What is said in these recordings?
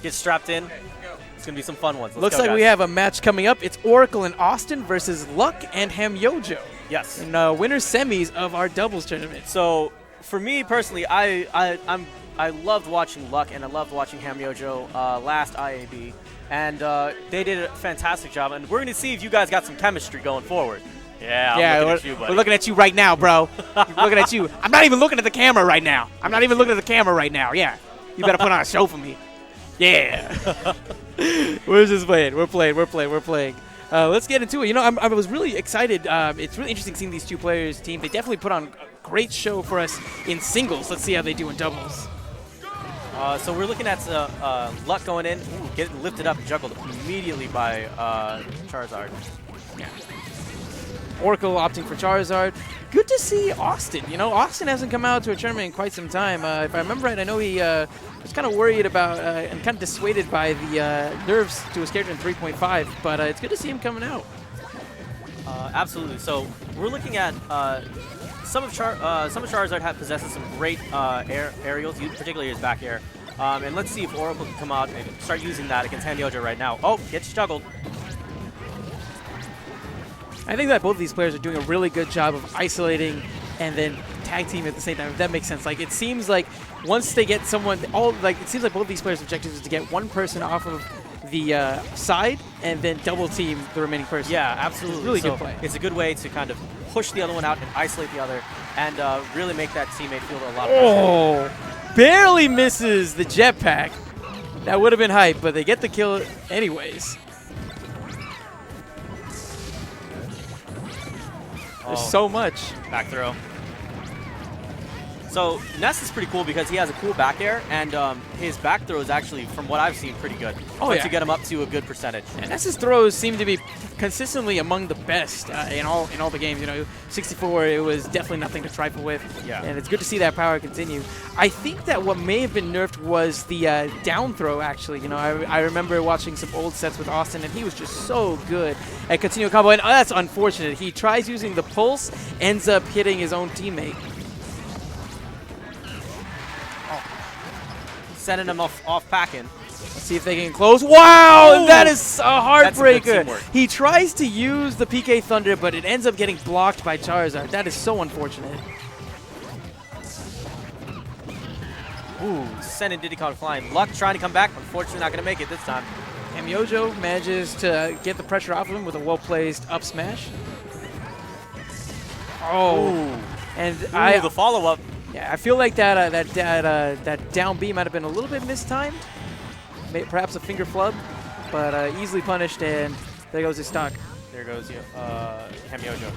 get strapped in. It's going to be some fun ones. Looks like we have a match coming up. It's Oracle and Awestin versus Luck and Hamyojo. Yes. In winner's semis of our doubles tournament. So, for me personally, I loved watching Luck and I loved watching Hamyojo last IaB. And they did a fantastic job. And we're going to see if you guys got some chemistry going forward. Yeah, I'm looking at you, buddy. We're looking at you right now, bro. We're looking at you. I'm not even looking at the camera right now. Yeah. You better put on a show for me. Yeah. We're just playing. We're playing. Let's get into it. I was really excited. It's really interesting seeing these two players' team. They definitely put on a great show for us in singles. Let's see how they do in doubles. So we're looking at Luck going in, getting lifted up and juggled immediately by Charizard. Yeah. Oracle opting for Charizard. Good to see Awestin. Awestin hasn't come out to a tournament in quite some time. If I remember right, I know he was kind of worried about and kind of dissuaded by the nerfs to his character in 3.5, but it's good to see him coming out. Absolutely. So we're looking at some of Charizard possesses some great aerials, particularly his back air. And let's see if Oracle can come out and start using that against Hamyojo right now. Oh, gets juggled. I think that both of these players are doing a really good job of isolating and then tag team at the same time, if that makes sense. Like, it seems like once they get someone, it seems like both of these players' objectives is to get one person off of the side and then double team the remaining person. Yeah, absolutely. Really good play. It's a good way to kind of push the other one out and isolate the other and really make that teammate feel a lot of pressure. Oh, barely misses the jetpack. That would have been hype, but they get the kill anyways. There's so much. Back throw. So Ness is pretty cool because he has a cool back air, and his back throw is actually, from what I've seen, pretty good. Once you get him up to a good percentage. And Ness's throws seem to be consistently among the best in all the games. 64, it was definitely nothing to trifle with. Yeah. And it's good to see that power continue. I think that what may have been nerfed was the down throw, actually. I remember watching some old sets with Awestin, and he was just so good at continual combo. And that's unfortunate. He tries using the pulse, ends up hitting his own teammate. Sending him off packing. Let's see if they can close. Wow, that is a heartbreaker. He tries to use the PK Thunder, but it ends up getting blocked by Charizard. That is so unfortunate. Ooh, sending Diddy Kong flying. Luck trying to come back. Unfortunately, not going to make it this time. Hamyojo manages to get the pressure off of him with a well-placed up smash. Oh, ooh. And the follow-up. Yeah, I feel like that down B might have been a little bit mistimed. Perhaps a finger flub, but easily punished, and there goes his stock. There goes Hamyojo.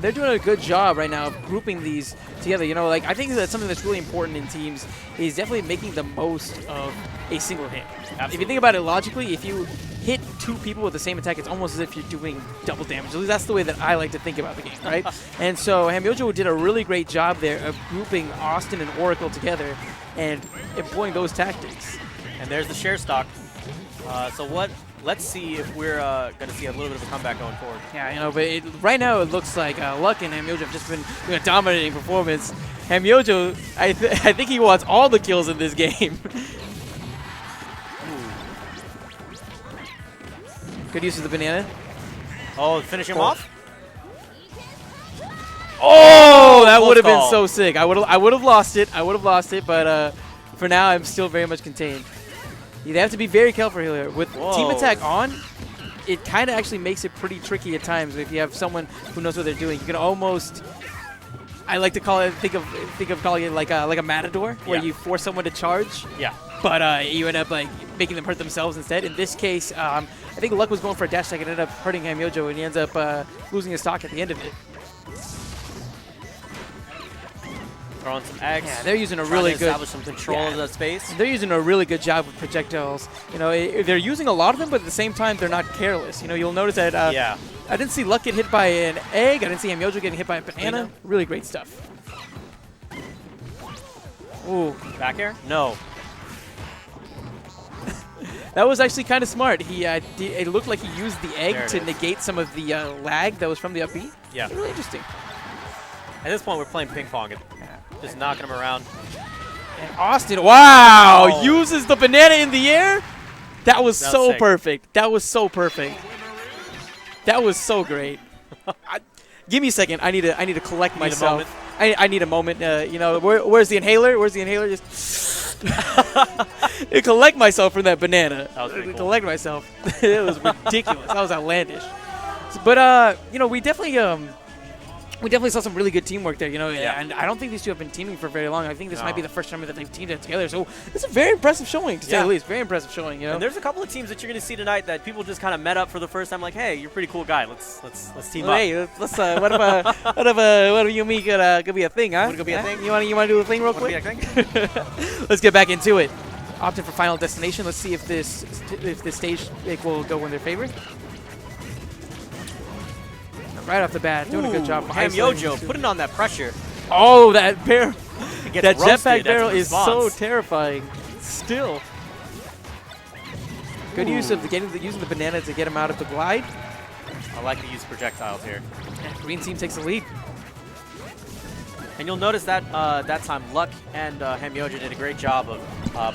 They're doing a good job right now of grouping these together. I think that something that's really important in teams is definitely making the most of a single hit. Absolutely. If you think about it logically, if you hit two people with the same attack, it's almost as if you're doing double damage. At least that's the way that I like to think about the game, right? And so Hamyojo did a really great job there of grouping Awestin and Oracle together and employing those tactics. And there's the share stock. Let's see if we're going to see a little bit of a comeback going forward. Yeah, but right now it looks like Luck and Hamyojo have just been doing a dominating performance. Hamyojo, I think he wants all the kills in this game. Good use of the banana. Oh, finish him off? Oh, that would have been so sick. I would have lost it. But for now, I'm still very much contained. They have to be very careful here. With team attack on, it kind of actually makes it pretty tricky at times. If you have someone who knows what they're doing, you can almost, I like to call it, think of calling it like a matador, where you force someone to charge. Yeah. But you end up making them hurt themselves instead. In this case, I think Luck was going for a dash attack and ended up hurting Hamyojo, and he ends up losing his stock at the end of it. Throwing some eggs. Yeah, they're using a really good establish some control of the space. They're using a really good job with projectiles. They're using a lot of them, but at the same time, they're not careless. You'll notice that. I didn't see Luck get hit by an egg. I didn't see Hamyojo getting hit by a banana. Really great stuff. Ooh, back air? No. That was actually kind of smart. It looked like he used the egg to negate some of the lag that was from the up B. Yeah. Really interesting. At this point, we're playing ping pong. Just knocking him around. And Awestin, wow, Oh. uses the banana in the air. That was so sick. perfect. That was so perfect. That was so great. Give me a second. I need to collect myself. I need a moment. You know, where's the inhaler? Where's the inhaler? Just collect myself from that banana. That was pretty cool. Collect myself. It was ridiculous. That was outlandish. But you know, we definitely saw some really good teamwork there, you know, Yeah. and I don't think these two have been teaming for very long. I think this might be the first time that they've teamed together. So it's a very impressive showing, to say the least. Very impressive showing, you know. And there's a couple of teams that you're going to see tonight that people just kind of met up for the first time. Like, hey, you're a pretty cool guy. Let's team up. Hey, let's what if you and me could be a thing, huh? Could be a thing? You want to do a thing real Wanna be quick? a thing? Let's get back into it. Opting for Final Destination. Let's see if this stage pick will go in their favor. Right off the bat, doing a good job. Hamyojo putting on that pressure. Oh, that barrel. Gets That roasted. jetpack barrel That's a is so response. terrifying. Still. Good use of using the banana to get him out of the glide. I like to use projectiles here. Green team takes the lead. And you'll notice that that time Luck and Hamyojo did a great job of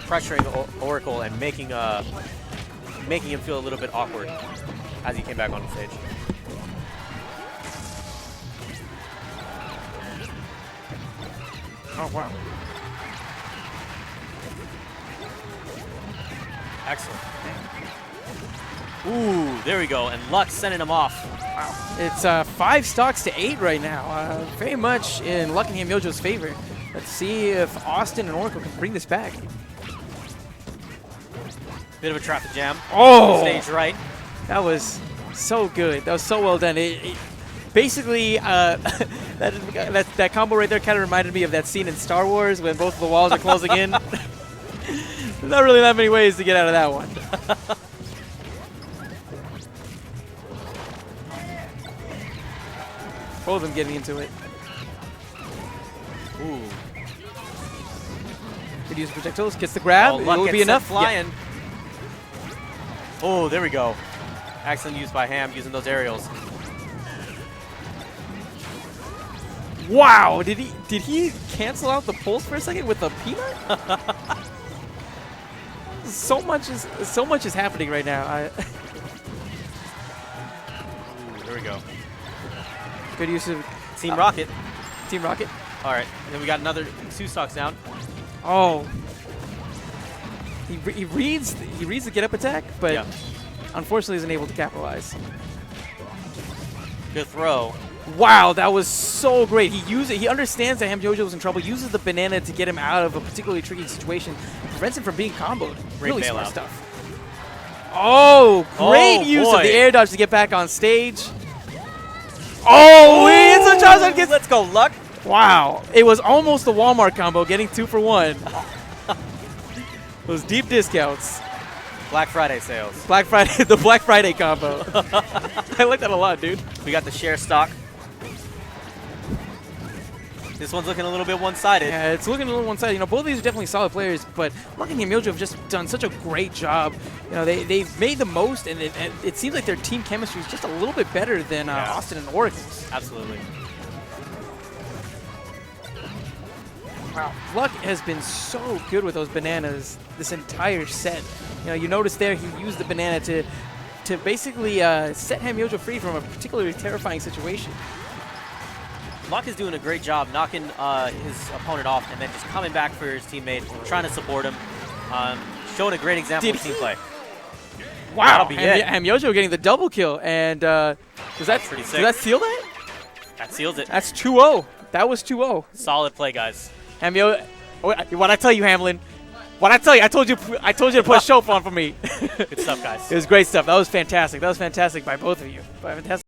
pressuring Oracle and making him feel a little bit awkward as he came back on the stage. Oh, wow. Excellent. Ooh, there we go. And Luck sending him off. Wow. It's 5 stocks to 8 right now. Very much in Luck and Hamyojo's favor. Let's see if Awestin and Oracle can bring this back. Bit of a traffic jam. Oh! Stage right. That was so good. That was so well done. Basically, that combo right there kind of reminded me of that scene in Star Wars when both of the walls are closing in. There's not really that many ways to get out of that one. Both of them getting into it. Ooh. Could use projectiles. Gets the grab. Oh, It Luck would gets be sent enough. flying. Yeah. Oh, there we go. Excellent use by Ham using those aerials. Wow! Did he cancel out the pulse for a second with a peanut? so much is happening right now. Ooh, there we go. Good use of Team Rocket. Team Rocket. All right, and then we got another 2 stocks down. Oh. He reads the get up attack, but Yeah. unfortunately isn't able to capitalize. Good throw. Wow, that was so great. He understands that Hamyojo was in trouble, uses the banana to get him out of a particularly tricky situation, and prevents him from being comboed. Great Really smart bailout. stuff. Oh, great Oh, use boy. of the air dodge to get back on stage. Oh, it's a Charizard gets. Let's go, Luck. Wow, it was almost a Walmart combo, getting 2 for 1. Those deep discounts. Black Friday sales. Black Friday, the Black Friday combo. I like that a lot, dude. We got the share stock. This one's looking a little bit one-sided. Yeah, it's looking a little one-sided. You know, both of these are definitely solid players, but Luck and Hamyojo have just done such a great job. You know, they've made the most, and it seems like their team chemistry is just a little bit better than Yeah. Awestin and Oracle's. Absolutely. Wow, Luck has been so good with those bananas this entire set. You know, you notice there he used the banana to basically set Hamyojo free from a particularly terrifying situation. Luck is doing a great job knocking his opponent off and then just coming back for his teammate, trying to support him, showing a great example of team play. Wow, That'll be it. Hamyojo getting the double kill, and does that pretty does sick. that seal that? That seals it. That's 2-0. That was 2-0. Solid play, guys. Hamyojo, what I tell you, Hamlin? What I tell you? I told you to put a show on for me. Good stuff, guys. It was great stuff. That was fantastic. That was fantastic by both of you. Fantastic.